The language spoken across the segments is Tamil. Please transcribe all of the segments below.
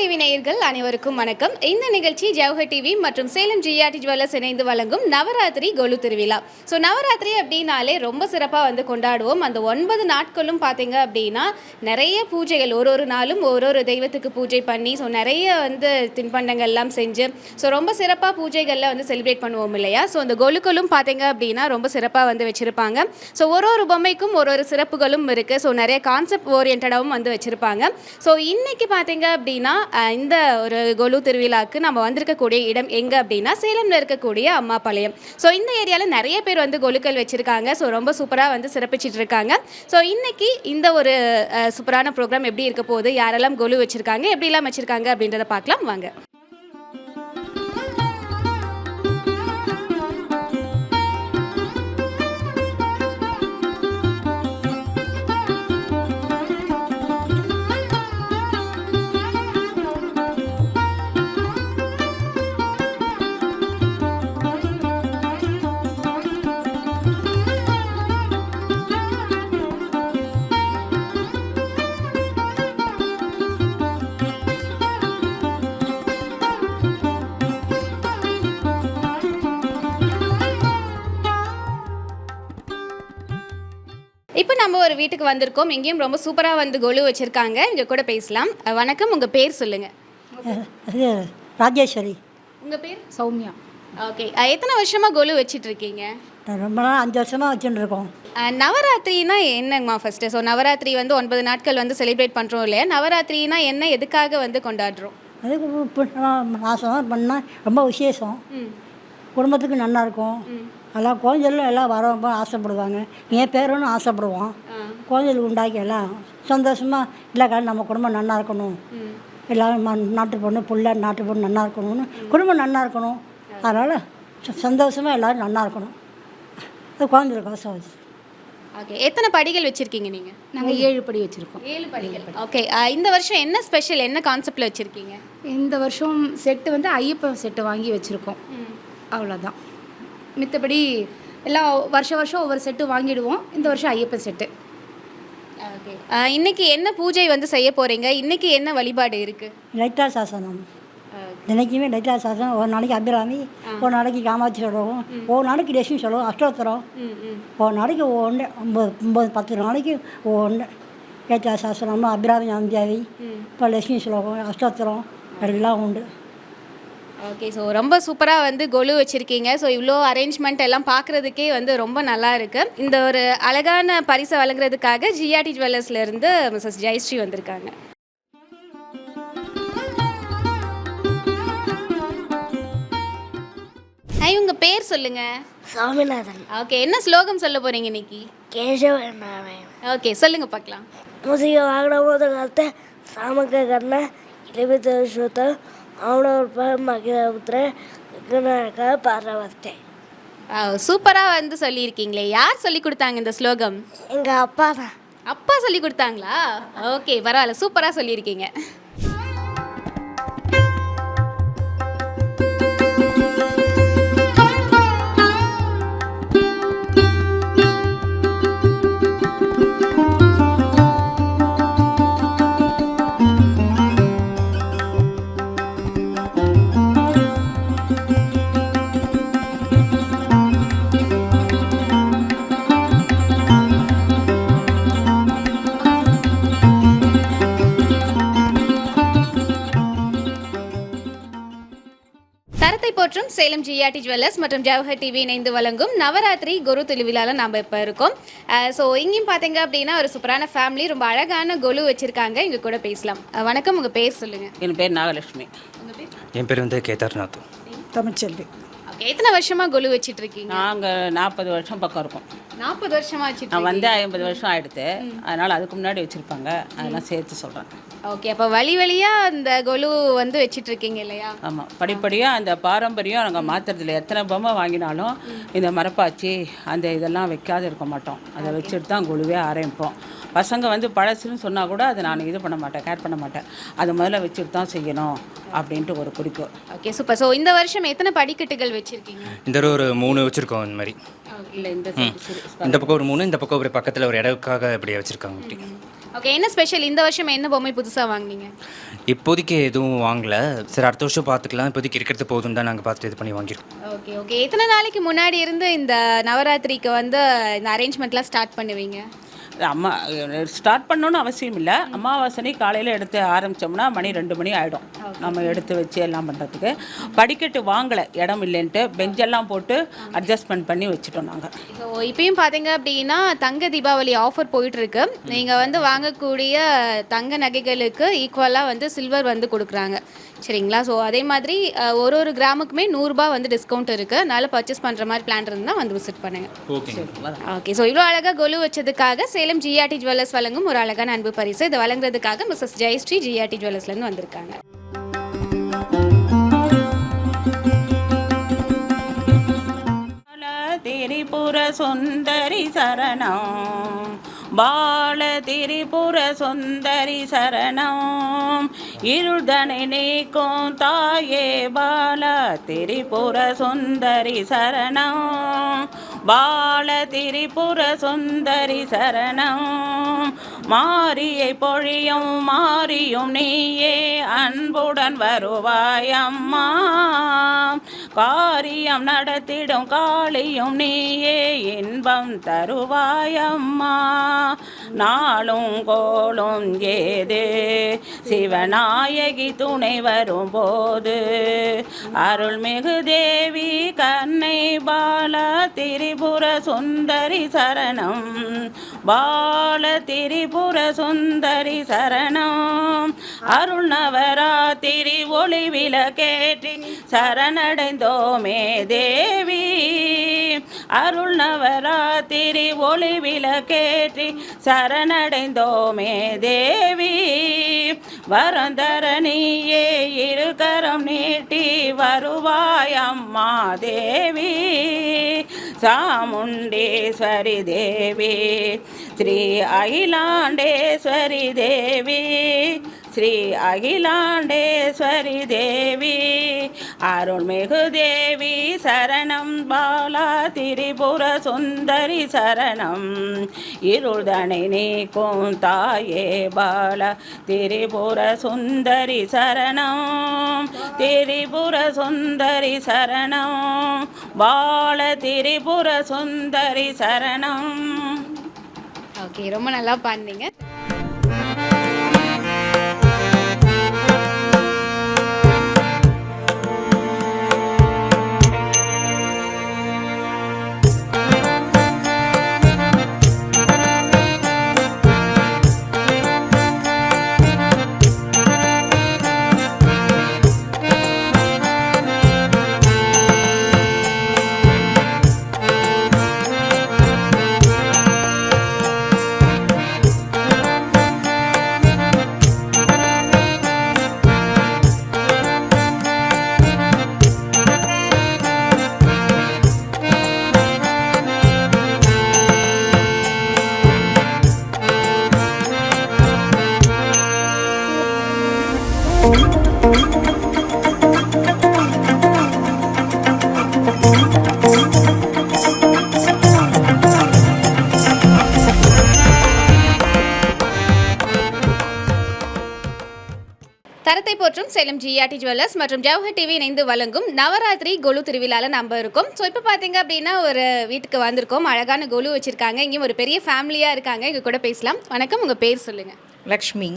டிவி நேயர்கள் அனைவருக்கும் வணக்கம். இந்த நிகழ்ச்சி ஜவஹர் டிவி மற்றும் சேலம் ஜிஆர்டி ஜுவல்லர்ஸ் இணைந்து வழங்கும் நவராத்திரி கொலு திருவிழா. ஸோ நவராத்திரி அப்படின்னாலே ரொம்ப சிறப்பாக கொண்டாடுவோம். அந்த 9 நாட்களும் பார்த்தீங்க அப்படின்னா நிறைய பூஜைகள், ஒரு நாளும் ஒரு தெய்வத்துக்கு பூஜை பண்ணி நிறைய தின்பண்டங்கள்லாம் செஞ்சு ரொம்ப சிறப்பாக பூஜைகளில் செலிப்ரேட் பண்ணுவோம் இல்லையா. ஸோ அந்த கொலுக்களும் பார்த்தீங்க அப்படின்னா ரொம்ப சிறப்பாக வச்சுருப்பாங்க. ஸோ ஒரு பொம்மைக்கும் ஒரு சிறப்புகளும் இருக்குது. ஸோ நிறைய கான்செப்ட் ஓரியன்டாகவும் வச்சுருப்பாங்க. ஸோ இன்றைக்கி பார்த்தீங்க அப்படின்னா இந்த ஒரு கொலு திருவிழாவுக்கு நம்ம வந்திருக்கக்கூடிய இடம் எங்கே அப்படின்னா சேலமில் இருக்கக்கூடிய அம்மாபாளையம். ஸோ இந்த ஏரியாவில் நிறைய பேர் கொலுக்கள் வச்சுருக்காங்க. ஸோ ரொம்ப சூப்பராக சிறப்பிச்சிட்டு இருக்காங்க. ஸோ இன்றைக்கி இந்த ஒரு சூப்பரான ப்ரோக்ராம் எப்படி இருக்க போகுது, யாரெல்லாம் கொலு வச்சுருக்காங்க, எப்படிலாம் வச்சுருக்காங்க அப்படின்றத பார்க்கலாம் வாங்க. இப்போ நம்ம ஒரு வீட்டுக்கு வந்திருக்கோம். இங்கேயும் ரொம்ப சூப்பராக கொலு வச்சுருக்காங்க. இங்கே கூட பேசலாம். வணக்கம், உங்கள் பேர் சொல்லுங்கள். ராஜேஸ்வரி. உங்கள் பேர்? சௌமியா. ஓகே, எத்தனை வருஷமாக கொலு வச்சிட்ருக்கீங்க? ரொம்ப நாள் 5 வருஷமாக வச்சுட்டு இருக்கோம். நவராத்திரினா என்னங்கம்மா ஃபஸ்ட்டு? ஸோ நவராத்திரி 9 நாட்கள் செலிப்ரேட் பண்ணுறோம் இல்லையா. நவராத்திரினா என்ன, எதுக்காக கொண்டாடுறோம்? அதுக்கு மாதம் பண்ணால் ரொம்ப விசேஷம், குடும்பத்துக்கு நல்லாயிருக்கும். எல்லாம் கோவிலும் எல்லாம் வரவங்க ஆசைப்படுவாங்க. என் பேருன்னு ஆசைப்படுவோம். கோவில் உண்டாக்கி எல்லாம் சந்தோஷமாக இல்லை நம்ம குடும்பம் நல்லா இருக்கணும், எல்லோரும் நாட்டு பொண்ணு பிள்ளை நாட்டு பொண்ணு நல்லா இருக்கணும்னு குடும்பம் நல்லா இருக்கணும். அதனால் சந்தோஷமாக எல்லோரும் நல்லா இருக்கணும். அது கோவிலுக்கு ஆசை வச்சு. ஓகே, எத்தனை படிகள் வச்சுருக்கீங்க நீங்கள்? நாங்கள் 7 படி வச்சுருக்கோம். 7 படிகள். ஓகே, இந்த வருஷம் என்ன ஸ்பெஷல், என்ன கான்செப்டில் வச்சுருக்கீங்க? இந்த வருஷம் செட்டு ஐயப்பன் செட்டு வாங்கி வச்சுருக்கோம். அவ்வளோதான். மித்தபடி எல்லாம் வருஷம் ஒவ்வொரு செட்டு வாங்கிடுவோம். இந்த வருஷம் ஐயப்பன் செட்டு. ஓகே, இன்றைக்கி என்ன பூஜை செய்ய போகிறீங்க? இன்றைக்கி என்ன வழிபாடு இருக்குது? லைட்டா சாசனம். தினைக்குமே லைட்டா சாசனம். ஒரு நாளைக்கு அபிராமி, ஒரு நாளைக்கு காமாட்சி சொல்லுவோம், ஒரு நாளைக்கு லட்சுமி சொல்லுவோம், அஷ்டோத்திரம். ஒரு நாளைக்கு 9-10 நாளைக்கு ஒன்று லைட்டா சாசனம், அபிராமி அம்பியாவி, இப்போ லட்சுமி சொல்லுவோம், அஷ்டோத்திரம் எல்லாம் உண்டு. ஓகே, ஸோ ரொம்ப சூப்பராக கொலு வச்சுருக்கீங்க. ஸோ இவ்வளோ அரேஞ்ச்மெண்ட் எல்லாம் பார்க்குறதுக்கே ரொம்ப நல்லா இருக்குது. இந்த ஒரு அழகான பரிசை வழங்குறதுக்காக ஜிஆர்டி ஜுவல்லர்ஸ்லேருந்து மிஸ்ஸஸ் ஜெயஸ்ரீ வந்திருக்காங்க. உங்கள் பேர் சொல்லுங்கள். சாமிநாதன். ஓகே, என்ன ஸ்லோகம் சொல்ல போகிறீங்க இன்னைக்கு? கேசவ நாராயணன். ஓகே, சொல்லுங்கள் பார்க்கலாம். முசிக வாங்கின போது காலத்தை சாமக்க கண்ண 20 வருஷத்தை அவனோட மகிழபுத்திர பாரவர்த்தே. சூப்பராக சொல்லியிருக்கீங்களே. யார் சொல்லி கொடுத்தாங்க இந்த ஸ்லோகம்? எங்கள் அப்பா தான். அப்பா சொல்லி கொடுத்தாங்களா? ஓகே, பரவாயில்ல, சூப்பராக சொல்லியிருக்கீங்க. தரத்தை போற்றும் சேலம் ஜிஆர்டி ஜுவல்லர்ஸ் மற்றும் ஜவஹர் டிவி இணைந்து வழங்கும் நவராத்திரி கொலு திருவிழாவில் நாம் இப்போ இருக்கோம். ஸோ இங்கேயும் பார்த்தீங்க அப்படின்னா ஒரு சூப்பரான ஃபேமிலி ரொம்ப அழகான கொலு வச்சுருக்காங்க. இங்கே கூட பேசலாம். வணக்கம், உங்கள் பேர் சொல்லுங்கள். என் பேர் நாகலட்சுமி. உங்கள் பேர்? என் பேர் கேதார்நாத். தமிழ்ச்செல்வி. ஓகே, எத்தனை வருஷமாக கொலு வச்சுட்டு இருக்கீங்க? நாங்கள் 40 வருஷம் பக்கம் இருக்கோம். 40 வருஷமாக வச்சுட்டு? நான் 50 வருஷம் ஆகிடுது. அதனால் அதுக்கு முன்னாடி வச்சுருப்பாங்க, அதெல்லாம் சேர்த்து சொல்கிறேன். ஓகே, அப்போ வழியாக அந்த கொலு வச்சுட்டு இருக்கீங்க இல்லையா? ஆமாம், படிப்படியாக அந்த பாரம்பரியம் நாங்கள் மாற்றுறதில்ல. எத்தனை பொம்மை வாங்கினாலும் இந்த மரப்பாச்சி அந்த இதெல்லாம் வைக்காது இருக்க மாட்டோம். அதை வச்சுட்டு தான் கொலுவே ஆரம்பிப்போம். பசங்க பழசுன்னு சொன்னால் கூட அதை நான் இது பண்ண மாட்டேன், கேர் பண்ண மாட்டேன். அது முதல்ல வச்சுட்டு தான் செய்யணும் அப்படின்ட்டு ஒரு குறிக்கோள். Okay, super. ஸோ இந்த வருஷம் எத்தனை படிக்கட்டுகள் வச்சுருக்கீங்க? இந்த ஒரு 3 வச்சுருக்கோம். இந்த மாதிரி இல்லை, இந்த பக்கம் ஒரு 3, இந்த பக்கம் ஒரு பக்கத்தில் ஒரு இடவுக்காக இப்படி வச்சுருக்காங்க. இப்படி ஓகே, என்ன ஸ்பெஷல் இந்த வருஷம் என்ன பொம்மை புதுசாக வாங்குனீங்க? இப்போதைக்கு எதுவும் வாங்கலை. சரி, அடுத்த வருஷம் பார்த்துக்கலாம். இப்போதைக்கு இருக்கிறது போதும் தான் நாங்கள் பார்த்துட்டு இது பண்ணி வாங்கியிருக்கோம். ஓகே ஓகே, எத்தனை நாளைக்கு முன்னாடி இருந்து இந்த நவராத்திரிக்கு வந்து இந்த அரேஞ்ச்மெண்ட்லாம் ஸ்டார்ட் பண்ணுவீங்க? அம்மா ஸ்டார்ட் பண்ணணும்னு அவசியம் இல்லை. அமாவாசனை காலையில் எடுத்து ஆரம்பித்தோம்னா மணி 2 மணி ஆகிடும் நம்ம எடுத்து வச்சு எல்லாம் பண்ணுறதுக்கு. படிக்கட்டு வாங்கலை, இடம் இல்லைன்ட்டு பெஞ்செல்லாம் போட்டு அட்ஜஸ்ட்மெண்ட் பண்ணி வச்சுட்டோம் நாங்கள். ஸோ இப்பயும் பார்த்தீங்க அப்படின்னா தங்க தீபாவளி ஆஃபர் போயிட்டுருக்கு. நீங்கள் வந்து வாங்கக்கூடிய தங்க நகைகளுக்கு ஈக்குவலாக வந்து சில்வர் வந்து கொடுக்குறாங்க, சரிங்களா? ஸோ அதே மாதிரி ஒரு கிராமுக்குமே 100 ரூபாய் வந்து டிஸ்கவுண்ட் இருக்குது. அதனால் பர்ச்சேஸ் பண்ணுற மாதிரி பிளான் இருந்தால் வந்து விசிட் பண்ணுங்கள். ஓகே, ஸோ இவ்வளோ அழகாக கொலு வச்சதுக்காக சேலம் ஜிஆர்டி ஜுவல்லர்ஸ் வழங்கும் ஒரு அழகான அன்பு பரிசு. இதை வழங்குறதுக்காக மிஸ்ஸஸ் ஜெயஸ்ரீ ஜிஆர்டி ஜுவல்லர்ஸ்லேருந்து வந்திருக்காங்க. திரிபுர சுந்தரி சரணம், பால திரிபுர சுந்தரி சரணம், இருள்தனை நீக்கும் தாயே பால திரிபுர சுந்தரி சரணம், பால திரிபுர சுந்தரி சரணம், மாரியை பொழியும் மாரியும் நீயே அன்புடன் வருவாய் அம்மா, காரியம் நடத்திடும் காளியும் நீயே இன்பம் தருவாய் அம்மா, நாளும் கோளும் ஏது சிவநாயகி துணை வரும்போது, அருள்மிகு தேவி கண்ணை பால திரிபுர சுந்தரி சரணம், பால திரிபுர சுந்தரி சரணம், அருள் நவராத்திரி ஒளி விளக்கேற்றி சரணடைந்தோமே தேவி, அருள் நவராத்திரி ஒளி விளக்கேற்றி சரணடைந்தோமே தேவி, வரந்தரணியே இருகரம் நீட்டி வருவாய் அம்மா தேவி, சாமுண்டேஸ்வரி தேவி, ஸ்ரீ அகிலாண்டேஸ்வரி தேவி, ஸ்ரீ அகிலாண்டேஸ்வரி தேவி, அருள்மிகு தேவி சரணம், பாலா திரிபுர சுந்தரி சரணம், இருள்தனை நீக்கும் தாயே பாலா திரிபுர சுந்தரி சரணம், திரிபுர சுந்தரி சரணம், பால திரிபுர சுந்தரி சரணம். ஓகே, ரொம்ப நல்லா பாடுனீங்க. தரத்தை போற்றும் சேலம் ஜிஆர்டி ஜுவல்லர்ஸ் மற்றும் ஜவஹர் டிவி இணைந்து வழங்கும் நவராத்திரி கொலு திருவிழாவில் நம்ம இருக்கோம். ஸோ இப்போ பார்த்தீங்க அப்படின்னா ஒரு வீட்டுக்கு வந்திருக்கோம். அழகான கொலு வச்சுருக்காங்க. இங்கேயும் ஒரு பெரிய ஃபேமிலியாக இருக்காங்க. இங்கே கூட பேசலாம். வணக்கம், உங்கள் பேர் சொல்லுங்கள். லக்ஷ்மி.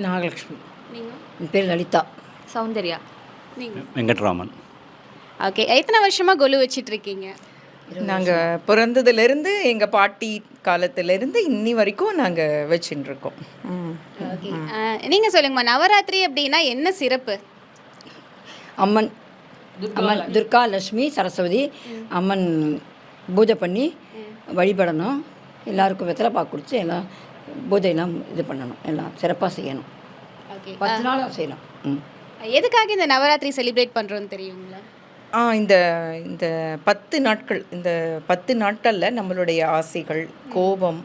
நாகலக்ஷ்மி. நீங்கள்? என் பேர் லலிதா. சௌந்தர்யா. நீங்கள்? வெங்கட்ராமன். ஓகே, எத்தனை வருஷமாக கொலு வச்சிட்ருக்கீங்க? நாங்கள் பிறந்ததுலேருந்து எங்கள் பாட்டி காலத்துலேருந்து இன்னி வரைக்கும் நாங்கள் வச்சுட்டு இருக்கோம். ஓகே, நீங்கள் சொல்லுங்கம்மா, நவராத்திரி அப்படின்னா என்ன சிறப்பு? அம்மன் அம்மன் துர்கா, லட்சுமி, சரஸ்வதி அம்மன் பூஜை பண்ணி வழிபடணும். எல்லாருக்கும் வெத்தலை பாக்கு கொடுத்து எல்லாம் பூஜையெல்லாம் இது பண்ணணும். எல்லாம் சிறப்பாக செய்யணும். ஓகே, 10 நாள் செய்யணும். எதுக்காக இந்த நவராத்திரி செலிப்ரேட் பண்ணுறோன்னு தெரியுங்களா? இந்த இந்த 10 நாட்கள், இந்த 10 நாட்களில் நம்மளுடைய ஆசைகள், கோபம்,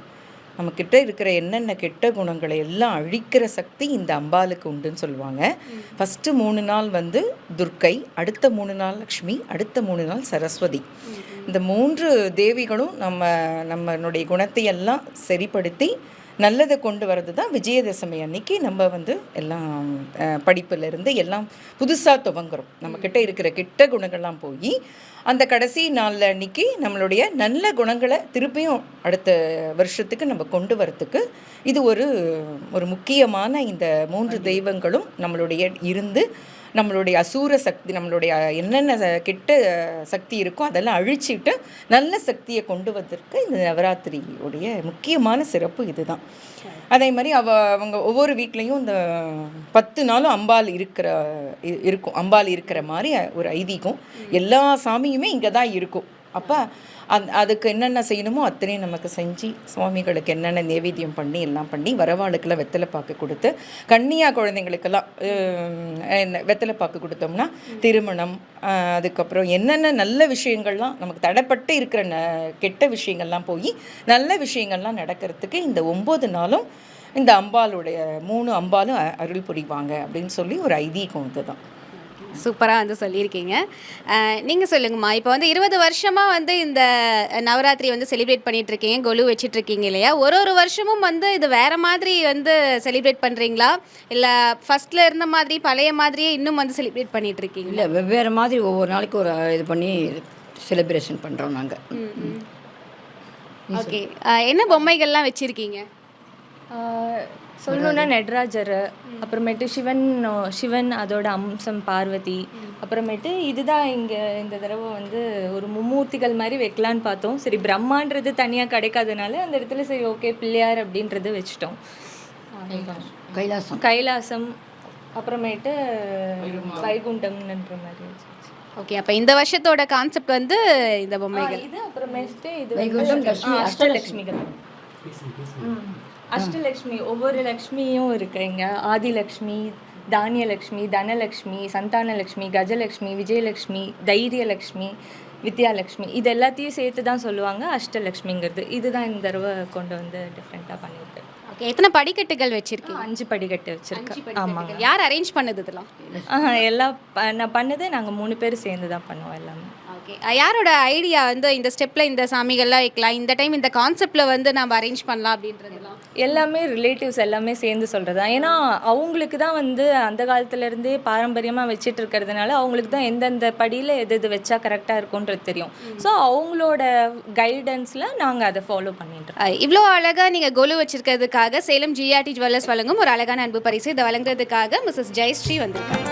நம்மக்கிட்ட இருக்கிற என்னென்ன கெட்ட குணங்களை எல்லாம் அழிக்கிற சக்தி இந்த அம்பாளுக்கு உண்டுன்னு சொல்லுவாங்க. ஃபஸ்ட்டு 3 நாள் வந்து துர்க்கை, அடுத்த 3 நாள் லக்ஷ்மி, அடுத்த 3 நாள் சரஸ்வதி. இந்த 3 தேவிகளும் நம்மளுடைய குணத்தை எல்லாம் சரிப்படுத்தி நல்லதை கொண்டு வர்றது தான் விஜயதசமி அன்னைக்கு நம்ம வந்து எல்லாம் படிப்புலேருந்து எல்லாம் புதுசாக துவங்குறோம். நம்மக்கிட்ட இருக்கிற கெட்ட குணங்கள்லாம் போய் அந்த கடைசி நாளில் அன்னைக்கு நம்மளுடைய நல்ல குணங்களை திருப்பியும் அடுத்த வருஷத்துக்கு நம்ம கொண்டு வரத்துக்கு இது ஒரு முக்கியமான இந்த 3 தெய்வங்களும் நம்மளுடைய இருந்து நம்மளுடைய அசூர சக்தி, நம்மளுடைய என்னென்ன கெட்ட சக்தி இருக்கோ அதெல்லாம் அழிச்சிட்டு நல்ல சக்தியை கொண்டு வந்ததற்கு இந்த நவராத்திரியுடைய முக்கியமான சிறப்பு இதுதான். அதே மாதிரி அவங்க ஒவ்வொரு வீட்லேயும் இந்த 10 நாளும் அம்பாள் இருக்கும். அம்பாள் இருக்கிற மாதிரி ஒரு ஐதீகம். எல்லா சாமியுமே இங்கே தான் இருக்கும். அப்போ அதுக்கு என்னென்ன செய்யணுமோ அத்தனையும் நமக்கு செஞ்சு சுவாமிகளுக்கு என்னென்ன நைவேத்தியம் பண்ணி எல்லாம் பண்ணி வரவாளுக்கெல்லாம் வெத்தலை பாக்கு கொடுத்து, கன்னியா குழந்தைங்களுக்கெல்லாம் வெத்தலை பாக்கு கொடுத்தோம்னா திருமணம், அதுக்கப்புறம் என்னென்ன நல்ல விஷயங்கள்லாம் நமக்கு தடைப்பட்டு இருக்கிற கெட்ட விஷயங்கள்லாம் போய் நல்ல விஷயங்கள்லாம் நடக்கிறதுக்கு இந்த 9 நாளும் இந்த அம்பாளுடைய 3 அம்பாலும் அருள் புரிவாங்க அப்படின்னு சொல்லி ஒரு ஐதீகம் இதுதான். சூப்பராக வந்து சொல்லியிருக்கீங்க. நீங்கள் சொல்லுங்கம்மா, இப்போ வந்து 20 வருஷமாக வந்து இந்த நவராத்திரி வந்து செலிப்ரேட் பண்ணிகிட்ருக்கீங்க, கொலு வச்சிட்ருக்கீங்க இல்லையா? ஒரு வருஷமும் வந்து இது வேறு மாதிரி வந்து செலிப்ரேட் பண்ணுறீங்களா, இல்லை ஃபஸ்ட்டில் இருந்த மாதிரி பழைய மாதிரியே இன்னும் வந்து செலிப்ரேட் பண்ணிகிட்ருக்கீங்க? இல்லை, வெவ்வேறு மாதிரி ஒவ்வொரு நாளைக்கு ஒரு இது பண்ணி செலிப்ரேஷன் பண்ணுறோம் நாங்கள். ஓகே, என்ன பொம்மைகள்லாம் வச்சுருக்கீங்க? சொல்லணுன்னா நட்ராஜர், அப்புறமேட்டு சிவன் அதோட அம்சம் பார்வதி, அப்புறமேட்டு இதுதான் இங்கே இந்த தடவை வந்து ஒரு மும்மூர்த்திகள் மாதிரி வைக்கலான்னு பார்த்தோம். சரி, பிரம்மான்றது தனியாக கிடைக்காதனால அந்த இடத்துல சரி ஓகே பிள்ளையார் அப்படின்றது வச்சுட்டோம். கைலாசம் அப்புறமேட்டு வைகுண்டம்ன்ற மாதிரி. ஓகே, அப்போ இந்த வருஷத்தோட கான்செப்ட் வந்து இந்த பொம்மைகள் இது, அப்புறமேட்டு இது அஷ்டலக்ஷ்மிகள். அஷ்டலக்ஷ்மி, ஒவ்வொரு லக்ஷ்மியும் இருக்குங்க. ஆதிலக்ஷ்மி, தானியலக்ஷ்மி, தனலக்ஷ்மி, சந்தானலக்ஷ்மி, கஜலக்ஷ்மி, விஜயலக்ஷ்மி, தைரியலக்ஷ்மி, வித்யாலக்ஷ்மி, இது எல்லாத்தையும் சேர்த்து தான் சொல்லுவாங்க அஷ்டலக்ஷ்மிங்கிறது. இதுதான் இந்த தடவை கொண்டு வந்து டிஃப்ரெண்ட்டாக பண்ணியிருக்கேன். ஓகே, எத்தனை படிக்கட்டுகள் வச்சுருக்கீங்க? 5 படிக்கட்டு வச்சுருக்கேன். ஆமாங்க. யார் அரேஞ்ச் பண்ணது இதெல்லாம்? எல்லாம் நான் பண்ணது நாங்கள் 3 பேர் சேர்ந்து தான் பண்ணுவோம் எல்லாமே. ஓகே, யாரோட ஐடியா வந்து இந்த ஸ்டெப்பில் இந்த சாமிகள்லாம் வைக்கலாம், இந்த டைம் இந்த கான்செப்டில் வந்து நம்ம அரேஞ்ச் பண்ணலாம் அப்படின்றதுலாம்? எல்லாமே ரிலேட்டிவ்ஸ் எல்லாமே சேர்ந்து சொல்கிறது தான். ஏன்னா அவங்களுக்கு தான் வந்து அந்த காலத்துலேருந்தே பாரம்பரியமாக வச்சுட்டு இருக்கிறதுனால அவங்களுக்கு தான் எந்தெந்த படியில் எது வச்சா கரெக்டாக இருக்கும்ன்றது தெரியும். ஸோ அவங்களோட கைடன்ஸில் நாங்கள் அதை ஃபாலோ பண்ணிட்டுருக்கோம். இவ்வளோ அழகாக நீங்கள் கொலு வச்சிருக்கிறதுக்காக சேலம் ஜிஆர்டி ஜுவல்லர்ஸ் வழங்கும் ஒரு அழகான அன்பு பரிசு. இதை வழங்குறதுக்காக மிஸ்ஸஸ் ஜெயஸ்ரீ வந்திருக்காங்க.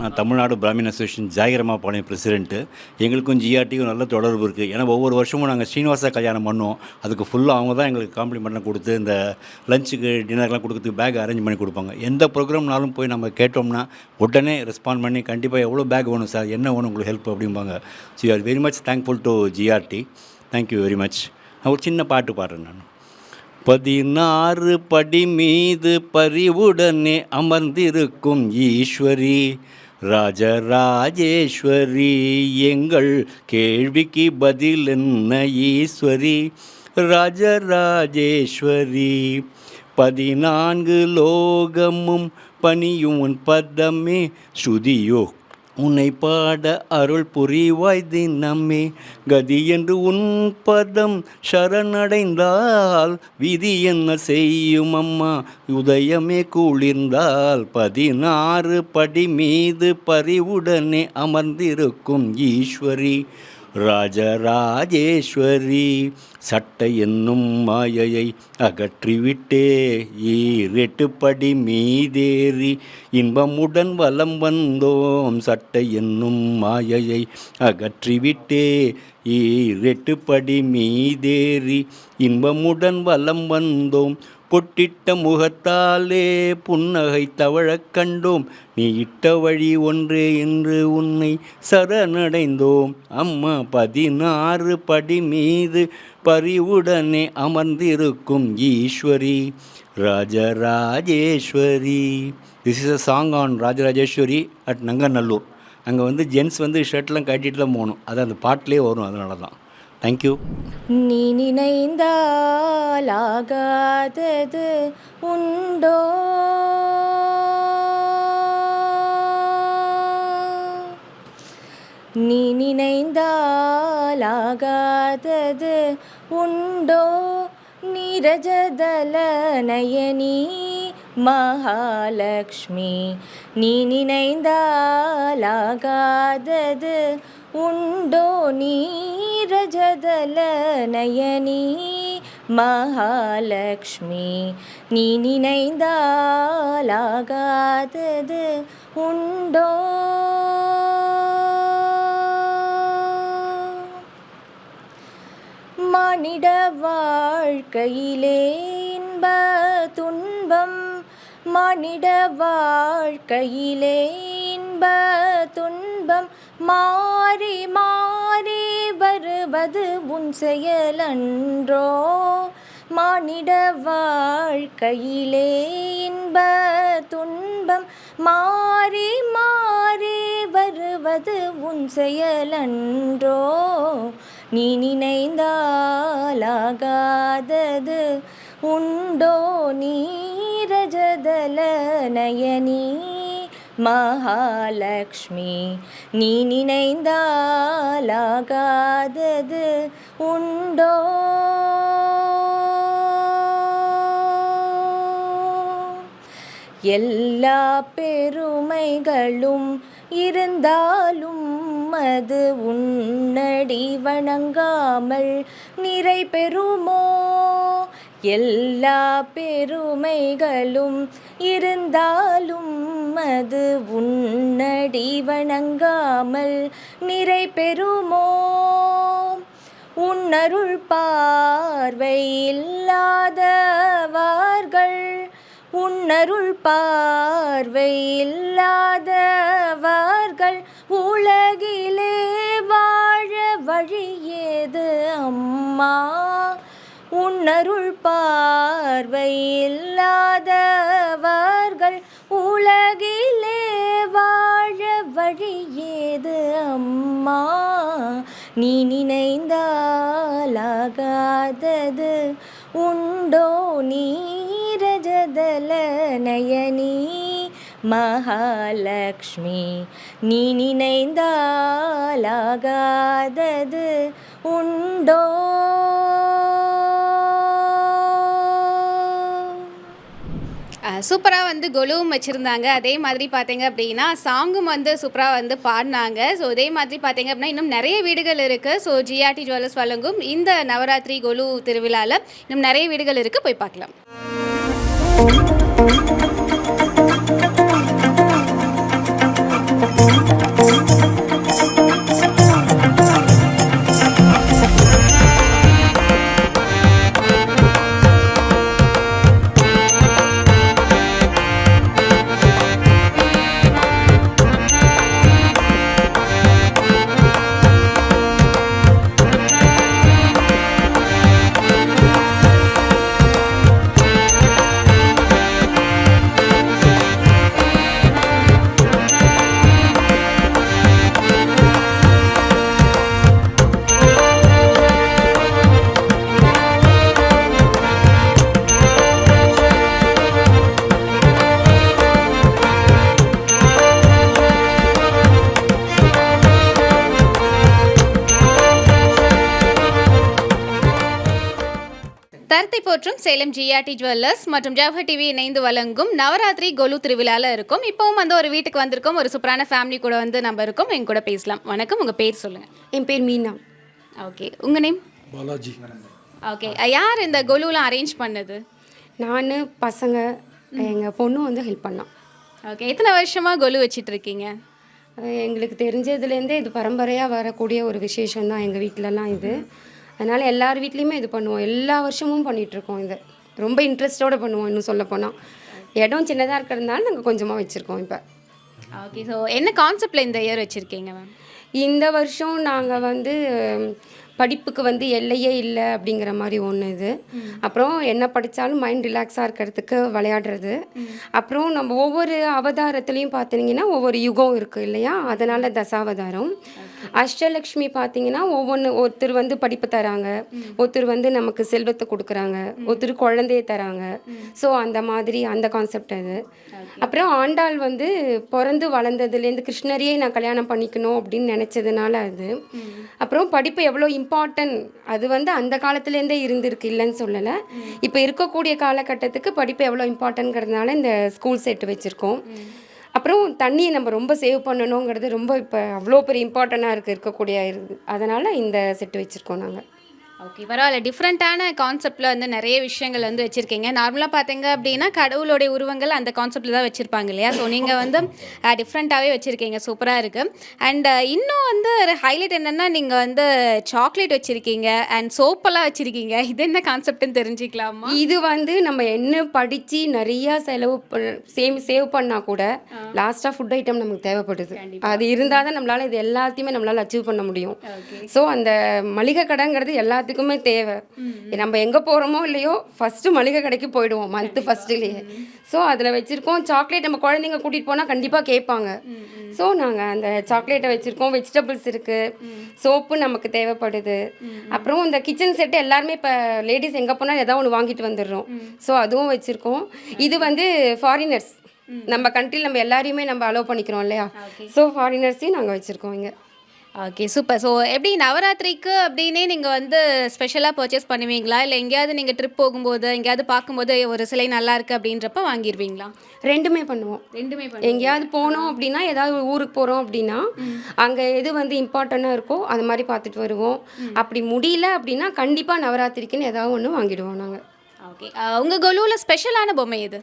நான் தமிழ்நாடு பிராமின் அசோசியேஷன் ஜாகிரமா பாளையம் பிரசிடென்ட்டு. எங்களுக்கும் ஜிஆர்டிக்கும் நல்ல தொடர்பு இருக்குது. ஏன்னா ஒவ்வொரு வருஷமும் நாங்கள் ஸ்ரீனிவாசா கல்யாணம் பண்ணோம். அதுக்கு ஃபுல்லாக அவங்க தான் எங்களுக்கு காம்ப்ளிமெண்ட்லாம் கொடுத்து இந்த லஞ்சுக்கு டின்னர்லாம் கொடுக்குறதுக்கு பேக் அரேஞ்ச் பண்ணி கொடுப்பாங்க. எந்த ப்ரோக்ராம்னாலும் போய் நம்ம கேட்டோம்னா உடனே ரெஸ்பாண்ட் பண்ணி கண்டிப்பாக எவ்வளோ பேக் வேணும் சார், என்ன வேணும் உங்களுக்கு ஹெல்ப் அப்படிம்பாங்க. So you are very much thankful to GRT. Thank you very much. நான் ஒரு சின்ன பாட்டு பாடுறேன். நான் 16 படி மீது பரிவுடனே அமர்ந்திருக்கும் ஈஸ்வரி, ராஜராஜேஸ்வரி, எங்கள் கேள்விக்கு பதில் என்ன ஈஸ்வரி, ராஜராஜேஸ்வரி. 14 லோகமும் பணியும் உன் பதமே, ஸ்ருதியோ உன்னை பாட அருள் புரிவாய் தினமே, கதி என்று உன் பதம் சரணடைந்தால் விதி என்ன செய்யும் அம்மா, உதயமே குளிர்ந்தால். 16 படி மீது பரிவுடனே அமர்ந்திருக்கும் ஈஸ்வரி, ராஜராஜேஸ்வரி. சட்டை என்னும் மாயையை அகற்றிவிட்டே 8 படி மீதேறி இன்பமுடன் வலம் வந்தோம். சட்டை என்னும் மாயையை அகற்றிவிட்டே 8 படி மீதேறி இன்பமுடன் வலம் வந்தோம். பொட்டிட்ட முகத்தாலே புன்னகை தவழக் கண்டோம். நீ இட்ட வழி ஒன்றே என்று உன்னை சரணடைந்தோம். அம்மா 16 படி மீது பரிவுடனே அமர்ந்திருக்கும் Eswari, Rajarajeswari. This is a song on Rajarajeswari at Nanganallur. அங்கே வந்து ஜென்ஸ் வந்து ஷர்ட்லாம் கட்டிட்டு தான் போகணும். அது அந்த பாட்டிலே வரும், அதனால தான். தேங்க்யூ. நீ நினைந்தால் ஆகாதது உண்டோ, நீ நினைந்தாலாகாதது உண்டோ நீரஜதல நயனி மகாலக்ஷ்மி. நீ நினைந்தாலாகாதது உண்டோ நீரஜதல நயனி மகாலக்ஷ்மி. நீ நினைந்தாலாகாதது உண்டோ. மானிட வாழ்க்கையிலே இன்ப துன்பம், மானிட வாழ்க்கையிலே இன்ப துன்பம் மாறி மாறி வருவது உன் செயலன்றோ. மானிட வாழ்க்கையிலே இன்ப துன்பம் மாறி மாறி வருவது உன் செயலன்றோ. நீ நினைந்தாலாகாதது உண்டோ நீரஜதல நயனி மகாலக்ஷ்மி. நீ நினைந்தாலாகாதது உண்டோ. எல்லா பெருமைகளும் இருந்தாலும் அது உன்னடி வணங்காமல் நிறை பெறுமோ. எல்லா பெருமைகளும் இருந்தாலும் அது உன்னடி வணங்காமல் நிறை பெறுமோ. உன்னருள் பார்வை இல்லாதவார்கள், உன்னருள் பார்வை இல்லாதவார்கள் உலகிலே வாழ வழியேது அம்மா. உன்னருள் பார்வை இல்லாதவார்கள் உலகிலே வாழ வழியேது அம்மா. நீ நினைந்தாலாகாதது உண்டோ நீரஜதல நயனி மகாலக்ஷ்மி. நீ நினைந்தாலாகாதது உண்டோ. சூப்பராக வந்து கொலுவும் வச்சுருந்தாங்க. அதே மாதிரி பார்த்தீங்க அப்படின்னா சாங்கும் வந்து சூப்பராக வந்து பாடினாங்க. ஸோ இதே மாதிரி பார்த்தீங்க அப்படின்னா இன்னும் நிறைய வீடுகள் இருக்குது. ஸோ ஜிஆர்டி ஜுவல்லர்ஸ் வழங்கும் இந்த நவராத்திரி கொலு திருவிழாவில் இன்னும் நிறைய வீடுகள் இருக்குது, போய் பார்க்கலாம். தரத்தை போற்றும் சேலம் ஜிஆர்டி ஜுவல்லர்ஸ் மற்றும் ஜவஹர் டிவி இணைந்து வழங்கும் நவராத்திரி கொலு திருவிழாவில் இருக்கும். இப்போவும் வந்து ஒரு வீட்டுக்கு வந்திருக்கோம். ஒரு சூப்பரான ஃபேமிலி கூட வந்து நம்ம இருக்கோம். எங்க கூட பேசலாம். வணக்கம், உங்கள் பேர் சொல்லுங்கள். என் பேர் மீனா. ஓகே, உங்கள் நேம்? பாலாஜி. ஓகே, யார் இந்த கொலுலாம் அரேஞ்ச் பண்ணது? நான், பசங்க, எங்கள் பொண்ணு வந்து ஹெல்ப் பண்ணோம். ஓகே, எத்தனை வருஷமாக கொலு வச்சிட்டு இருக்கீங்க? எங்களுக்கு தெரிஞ்சதுலேருந்தே இது பரம்பரையாக வரக்கூடிய ஒரு விசேஷம் தான் எங்கள் வீட்டிலலாம் இது. அதனால் எல்லார் வீட்லேயுமே இது பண்ணுவோம். எல்லா வருஷமும் பண்ணிகிட்ருக்கோம். இது ரொம்ப இன்ட்ரெஸ்ட்டோடு பண்ணுவோம். இன்னும் சொல்லப்போனால் இடம் சின்னதாக இருக்கிறதுனால நாங்கள் கொஞ்சமாக வச்சுருக்கோம் இப்போ. ஓகே, ஸோ என்ன கான்செப்டில் இந்த இயர் வச்சுருக்கீங்க மேம்? இந்த வருஷம் நாங்கள் வந்து படிப்புக்கு வந்து எல்லையே இல்லை அப்படிங்கிற மாதிரி ஒன்று இது. அப்புறம் என்ன படித்தாலும் மைண்ட் ரிலாக்ஸாக இருக்கிறதுக்கு விளையாடுறது. அப்புறம் நம்ம ஒவ்வொரு அவதாரத்துலேயும் பார்த்தீங்கன்னா ஒவ்வொரு யுகம் இருக்குது இல்லையா, அதனால் தசாவதாரம். அஷ்டலக்ஷ்மி பார்த்தீங்கன்னா ஒருத்தர் வந்து படிப்பு தராங்க, ஒருத்தர் வந்து நமக்கு செல்வத்தை கொடுக்குறாங்க, ஒருத்தர் குழந்தைய தராங்க. ஸோ அந்த மாதிரி அந்த கான்செப்ட் அது. அப்புறம் ஆண்டாள் வந்து பிறந்து வளர்ந்ததுலேருந்து கிருஷ்ணரையே நான் கல்யாணம் பண்ணிக்கணும் அப்படின்னு நினச்சதுனால அது. அப்புறம் படிப்பு எவ்வளோ இம்பார்ட்டன்ட் அது வந்து அந்த காலத்துலேருந்தே இருந்திருக்கு, இல்லைன்னு சொல்லலை. இப்போ இருக்கக்கூடிய காலகட்டத்துக்கு படிப்பு எவ்வளோ இம்பார்ட்டன்ட்ங்கிறதுனால இந்த ஸ்கூல் செட்டு வச்சுருக்கோம். அப்புறம் தண்ணியை நம்ம ரொம்ப சேவ் பண்ணணுங்கிறது ரொம்ப இப்போ அவ்வளோ பெரிய இம்பார்ட்டண்ட்டாக இருக்கக்கூடிய அதனால் இந்த செட்டு வச்சுருக்கோம் நாங்கள். ஓகே, பரவாயில்ல. டிஃப்ரெண்ட்டான கான்செப்டில் வந்து நிறைய விஷயங்கள் வந்து வச்சுருக்கீங்க. நார்மலாக பார்த்தீங்க அப்படின்னா கடவுளுடைய உருவங்கள் அந்த கான்செப்டில் தான் வச்சுருப்பாங்க இல்லையா? ஸோ நீங்கள் வந்து டிஃப்ரெண்ட்டாகவே வச்சுருக்கீங்க, சூப்பராக இருக்குது. அண்ட் இன்னும் வந்து ஒரு ஹைலைட் என்னென்னா நீங்கள் வந்து சாக்லேட் வச்சுருக்கீங்க அண்ட் சோப்பெல்லாம் வச்சுருக்கீங்க. இது என்ன கான்செப்ட்னு தெரிஞ்சுக்கலாமா? இது வந்து நம்ம என்ன படித்து நிறையா சேவ் பண்ணால் கூட லாஸ்ட்டாக ஃபுட் ஐட்டம் நமக்கு தேவைப்படுது. அது இருந்தால் தான் நம்மளால் இது எல்லாத்தையுமே நம்மளால் அச்சீவ் பண்ண முடியும். ஸோ அந்த மளிகை கடைங்கிறது எல்லாத்துக்குமே தேவை. நம்ம எங்கே போகிறோமோ இல்லையோ ஃபஸ்ட்டு மளிகை கடைக்கு போயிடுவோம் மந்த்து ஃபஸ்ட்டுலேயே. ஸோ அதில் வச்சுருக்கோம் சாக்லேட். நம்ம குழந்தைங்க கூட்டிகிட்டு போனால் கண்டிப்பாக கேட்பாங்க. ஸோ நாங்கள் அந்த சாக்லேட்டை வச்சுருக்கோம். வெஜிடபிள்ஸ் இருக்குது, சோப்பு நமக்கு தேவைப்படுது. அப்புறம் இந்த கிச்சன் செட்டு எல்லாருமே இப்போ லேடிஸ் எங்கே போனால் ஏதாவது ஒன்று வாங்கிட்டு வந்துடுறோம். ஸோ அதுவும் வச்சுருக்கோம். இது வந்து ஃபாரினர்ஸ், நம்ம கண்ட்ரியில் நம்ம எல்லாரையுமே நம்ம அலோவ் பண்ணிக்கிறோம் இல்லையா? ஸோ ஃபாரினர்ஸையும் நாங்கள் வச்சுருக்கோம் இங்கே. Okay, super. ஸோ எப்படி நவராத்திரிக்கு அப்படின்னே நீங்கள் வந்து ஸ்பெஷலாக பர்ச்சேஸ் பண்ணுவீங்களா, இல்லை எங்கேயாவது நீங்கள் ட்ரிப் போகும்போது எங்கேயாவது பார்க்கும்போது ஒரு சிலை நல்லா இருக்குது அப்படின்றப்ப வாங்கிடுவீங்களா? ரெண்டுமே பண்ணுவோம். எங்கேயாவது போனோம் அப்படின்னா, ஏதாவது ஊருக்கு போகிறோம் அப்படின்னா அங்கே எது வந்து இம்பார்ட்டண்ட்டாக இருக்கோ அது மாதிரி பார்த்துட்டு வருவோம். அப்படி முடியல அப்படின்னா கண்டிப்பாக நவராத்திரிக்குன்னு ஏதாவது ஒன்று வாங்கிடுவோம் நாங்கள். ஓகே, உங்கள் கொலுவில் ஸ்பெஷலான பொம்மை எது?